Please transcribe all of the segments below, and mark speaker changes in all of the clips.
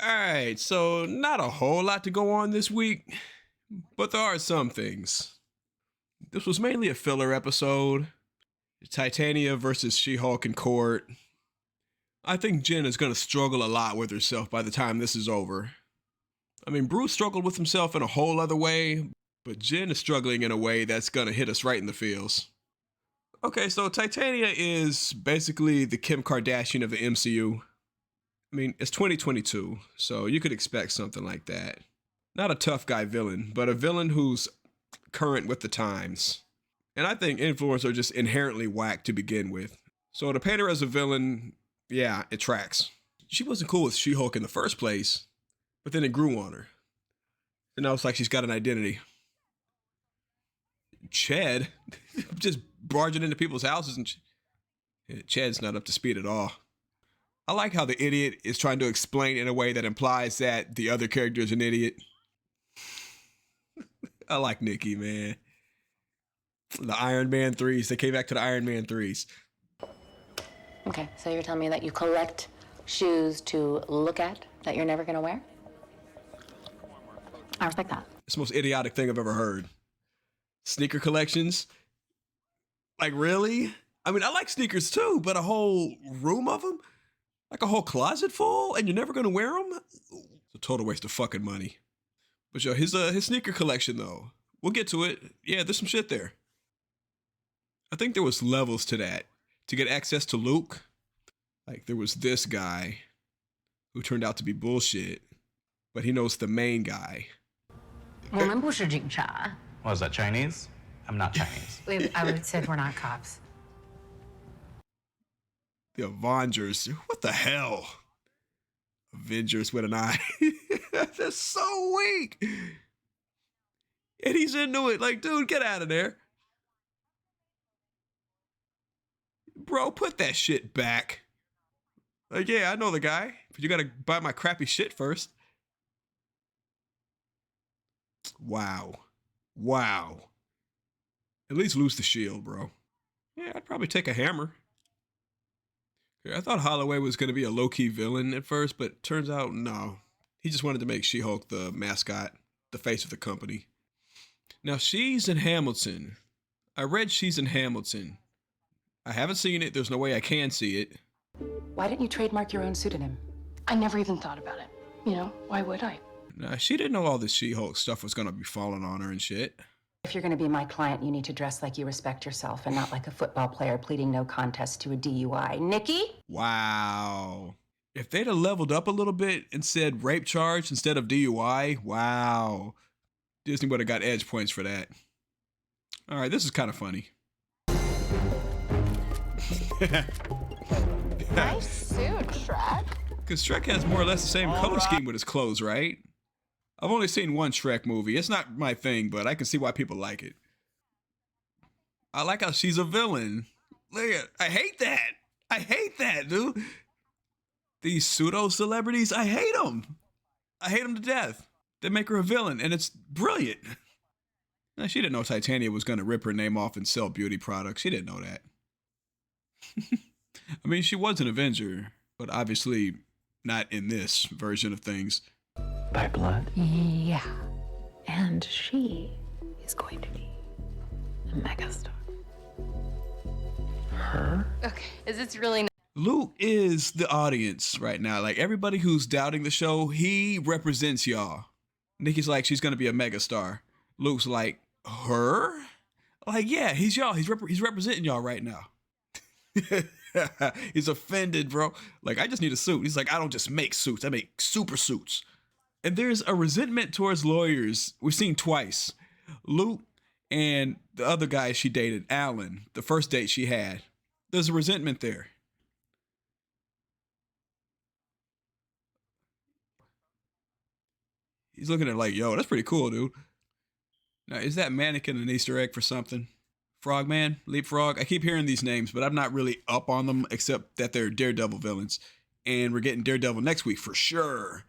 Speaker 1: Alright, so not a whole lot to go on this week, but there are some things. This was mainly a filler episode. Titania versus She-Hulk in court. I think Jen is going to struggle a lot with herself by the time this is over. I mean, Bruce struggled with himself in a whole other way, but Jen is struggling in a way that's going to hit us right in the feels. Okay, so Titania is basically the Kim Kardashian of the MCU. I mean, it's 2022, so you could expect something like that. Not a tough guy villain, but a villain who's current with the times. And I think influencers are just inherently whack to begin with. So to paint her as a villain, yeah, it tracks. She wasn't cool with She-Hulk in the first place, but then it grew on her. And now it's like she's got an identity. Chad, just barging into people's houses and Chad's not up to speed at all. I like how the idiot is trying to explain in a way that implies that the other character is an idiot. I like Nikki, man. The Iron Man 3s. They came back to the Iron Man 3s.
Speaker 2: Okay, so you're telling me that you collect shoes to look at that you're never going to wear? I respect that.
Speaker 1: It's the most idiotic thing I've ever heard. Sneaker collections? Like, really? I mean, I like sneakers too, but a whole room of them? Like a whole closet full, and you're never gonna wear them? It's a total waste of fucking money. But yo, his sneaker collection though, we'll get to it. Yeah, there's some shit there. I think there was levels to that. To get access to Luke, like there was this guy who turned out to be bullshit, but he knows the main guy.
Speaker 3: 我们不是警察.
Speaker 4: What is that, Chinese? I'm not Chinese.
Speaker 3: I would have said we're not cops.
Speaker 1: The Avengers. What the hell? Avengers with an I. That's so weak. And he's into it. Like, dude, get out of there. Bro, put that shit back. Like, yeah, I know the guy, but you gotta buy my crappy shit first. Wow. Wow. At least lose the shield, bro. Yeah, I'd probably take a hammer. I thought Holloway was going to be a low-key villain at first, but turns out, no. He just wanted to make She-Hulk the mascot, the face of the company. Now, she's in Hamilton. I read she's in Hamilton. I haven't seen it. There's no way I can see it.
Speaker 2: Why didn't you trademark your own pseudonym?
Speaker 5: I never even thought about it. You know, why would I?
Speaker 1: Nah, she didn't know all this She-Hulk stuff was going to be falling on her and shit.
Speaker 2: If you're going to be my client, you need to dress like you respect yourself and not like a football player pleading no contest to a DUI. Nikki?
Speaker 1: Wow. If they'd have leveled up a little bit and said rape charge instead of DUI, wow. Disney would have got edge points for that. All right, this is kind of funny.
Speaker 5: Nice suit, Shrek.
Speaker 1: Because Shrek has more or less the same color scheme with his clothes, right? I've only seen one Shrek movie. It's not my thing, but I can see why people like it. I like how she's a villain. Look at, I hate that. I hate that, dude. These pseudo-celebrities, I hate them. I hate them to death. They make her a villain, and it's brilliant. Now, she didn't know Titania was going to rip her name off and sell beauty products. She didn't know that. I mean, she was an Avenger, but obviously not in this version of things.
Speaker 4: By blood?
Speaker 3: Yeah. And she is going to be a megastar.
Speaker 4: Her?
Speaker 5: Okay, is this really
Speaker 1: Luke is the audience right now. Like, everybody who's doubting the show, he represents y'all. Nikki's like, she's going to be a megastar. Luke's like, her? Like, yeah, he's y'all. He's representing y'all right now. He's offended, bro. Like, I just need a suit. He's like, I don't just make suits. I make super suits. And there's a resentment towards lawyers we've seen twice. Luke and the other guy she dated, Alan, the first date she had. There's a resentment there. He's looking at her like, yo, that's pretty cool, dude. Now, is that mannequin an Easter egg for something? Frogman? Leapfrog? I keep hearing these names, but I'm not really up on them, except that they're Daredevil villains. And we're getting Daredevil next week for sure.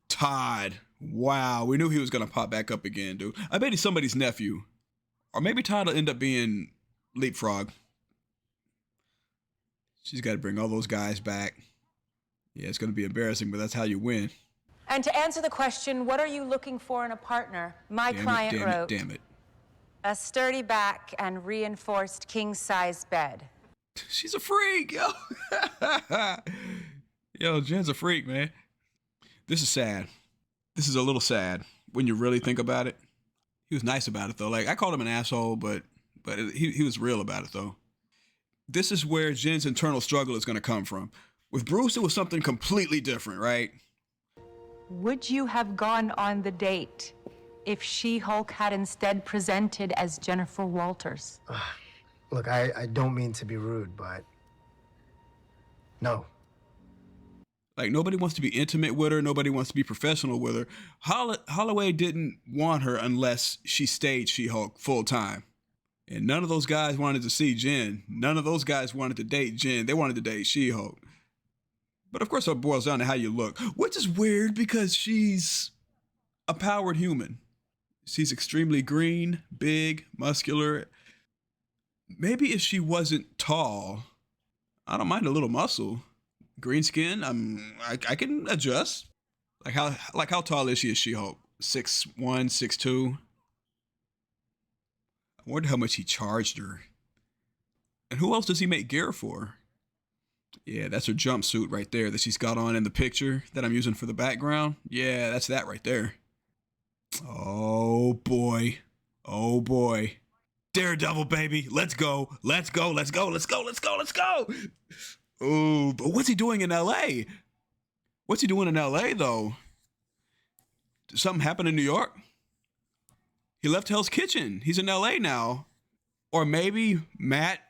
Speaker 1: Todd. Wow, we knew he was going to pop back up again, dude. I bet he's somebody's nephew. Or maybe Todd will end up being Leapfrog. She's got to bring all those guys back. Yeah, it's going to be embarrassing, but that's how you win.
Speaker 6: And to answer the question, what are you looking for in a partner? My client wrote,
Speaker 1: Damn it.
Speaker 6: a sturdy back and reinforced king-size bed.
Speaker 1: She's a freak, yo. Yo, Jen's a freak, man. This is sad. This is a little sad when you really think about it. He was nice about it, though. Like, I called him an asshole, but he was real about it, though. This is where Jen's internal struggle is going to come from. With Bruce, it was something completely different, right?
Speaker 6: Would you have gone on the date if She-Hulk had instead presented as Jennifer Walters?
Speaker 7: Look, I don't mean to be rude, but no.
Speaker 1: Like, nobody wants to be intimate with her. Nobody wants to be professional with her. Holloway didn't want her unless she stayed She-Hulk full time. And none of those guys wanted to see Jen. None of those guys wanted to date Jen. They wanted to date She-Hulk. But of course, it boils down to how you look, which is weird because she's a powered human. She's extremely green, big, muscular. Maybe if she wasn't tall, I don't mind a little muscle. Green skin, I can adjust. Like how tall is she as She-Hulk? 6'1", 6'2". I wonder how much he charged her. And who else does he make gear for? Yeah, that's her jumpsuit right there that she's got on in the picture that I'm using for the background. Yeah, that's that right there. Oh boy. Oh boy. Daredevil, baby. Let's go. Let's go. Let's go. Let's go. Let's go. Let's go. Oh, but what's he doing in LA? What's he doing in LA though? Did something happen in New York? He left Hell's Kitchen. He's in LA now. Or maybe Matt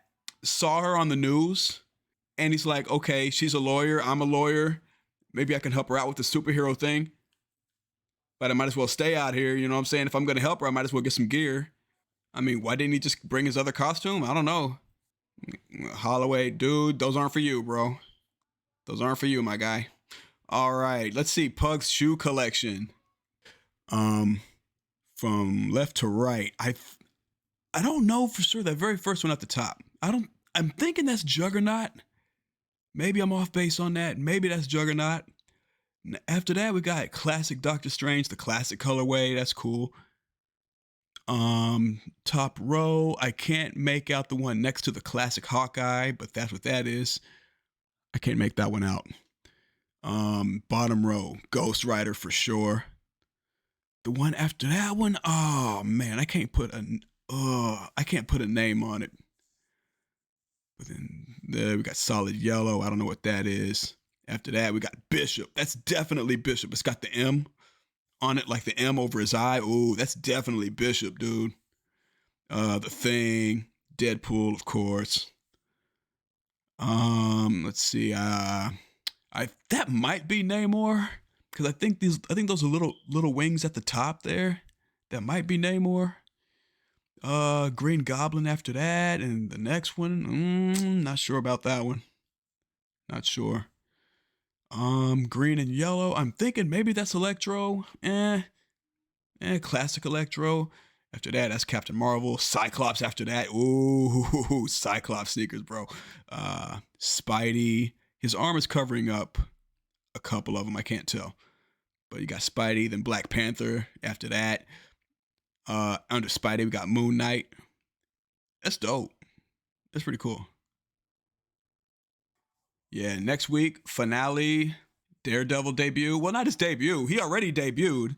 Speaker 1: saw her on the news and he's like, okay, she's a lawyer. I'm a lawyer. Maybe I can help her out with the superhero thing. But I might as well stay out here. You know what I'm saying? If I'm going to help her, I might as well get some gear. I mean, why didn't he just bring his other costume? I don't know. Holloway, dude, those aren't for you, bro. Those aren't for you, my guy. All right, let's see. Pug's shoe collection. From left to right. I don't know for sure. That very first one at the top. I'm thinking that's Juggernaut. Maybe I'm off base on that. Maybe that's Juggernaut. After that, we got classic Doctor Strange, the classic colorway. That's cool. Top row, I can't make out the one next to the classic Hawkeye, but that's what that is. I can't make that one out. Bottom row, Ghost Rider for sure. The one after that one, oh man, I can't put a name on it. But then there we got Solid Yellow. I don't know what that is. After that, we got Bishop. That's definitely Bishop. It's got the M on it, like the M over his eye. Ooh, that's definitely Bishop, dude. The Thing, Deadpool, of course. Let's see. That might be Namor, because I think those are little wings at the top there. That might be Namor. Green Goblin after that, and the next one, not sure about that one. Not sure. Green and yellow. I'm thinking maybe that's Electro. Classic Electro. After that, that's Captain Marvel. Cyclops after that. Ooh, Cyclops sneakers, bro. Spidey. His arm is covering up a couple of them. I can't tell. But you got Spidey, then Black Panther after that. Under Spidey, we got Moon Knight. That's dope. That's pretty cool. Yeah, next week, finale, Daredevil debut. Well, not his debut. He already debuted.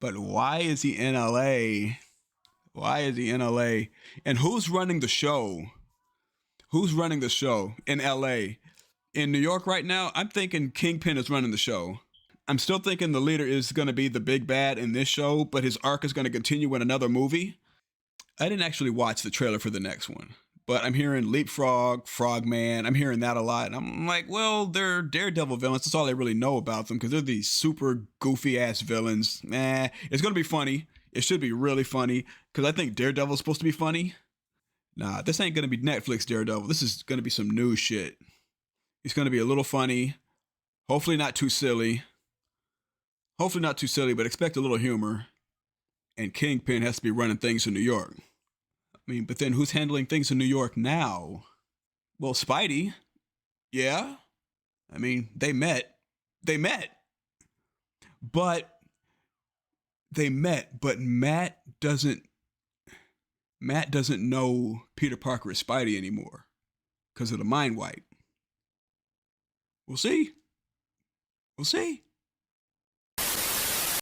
Speaker 1: But why is he in LA? Why is he in LA? And who's running the show? Who's running the show in LA? In New York right now, I'm thinking Kingpin is running the show. I'm still thinking the leader is going to be the big bad in this show, but his arc is going to continue in another movie. I didn't actually watch the trailer for the next one. But I'm hearing Leapfrog, Frogman. I'm hearing that a lot. And I'm like, well, they're Daredevil villains. That's all I really know about them because they're these super goofy-ass villains. It's going to be funny. It should be really funny because I think Daredevil's supposed to be funny. Nah, this ain't going to be Netflix Daredevil. This is going to be some new shit. It's going to be a little funny. Hopefully not too silly. Hopefully not too silly, but expect a little humor. And Kingpin has to be running things in New York. I mean, but then who's handling things in New York now? Well, Spidey. Yeah. I mean, they met. But Matt doesn't know Peter Parker is Spidey anymore because of the mind wipe. We'll see.